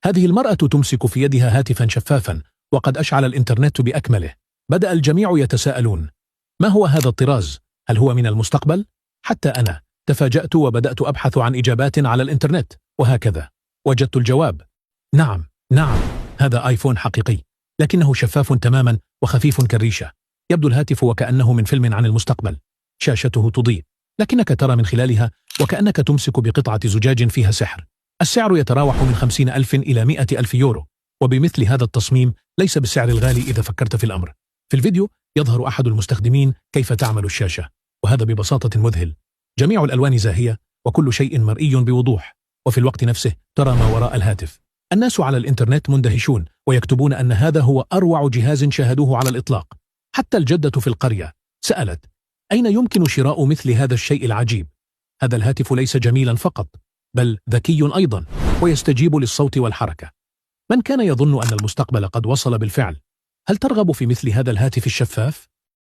هذه المرأة تمسك في يدها هاتفا شفافا وقد أشعل الإنترنت بأكمله. بدأ الجميع يتساءلون: ما هو هذا الطراز؟ هل هو من المستقبل؟ حتى أنا تفاجأت وبدأت أبحث عن إجابات على الإنترنت، وهكذا وجدت الجواب: نعم، هذا آيفون حقيقي، لكنه شفاف تماما وخفيف كالريشة. يبدو الهاتف وكأنه من فيلم عن المستقبل. شاشته تضيء، لكنك ترى من خلالها وكأنك تمسك بقطعة زجاج فيها سحر. السعر يتراوح من 50,000 إلى 100,000 يورو، وبمثل هذا التصميم ليس بالسعر الغالي إذا فكرت في الأمر. في الفيديو يظهر أحد المستخدمين كيف تعمل الشاشة، وهذا ببساطة مذهل. جميع الألوان زاهية وكل شيء مرئي بوضوح، وفي الوقت نفسه ترى ما وراء الهاتف. الناس على الإنترنت مندهشون ويكتبون أن هذا هو أروع جهاز شاهدوه على الإطلاق. حتى الجدة في القرية سألت: أين يمكن شراء مثل هذا الشيء العجيب؟ هذا الهاتف ليس جميلا فقط، بل ذكي أيضا، ويستجيب للصوت والحركة. من كان يظن أن المستقبل قد وصل بالفعل؟ هل ترغب في مثل هذا الهاتف الشفاف؟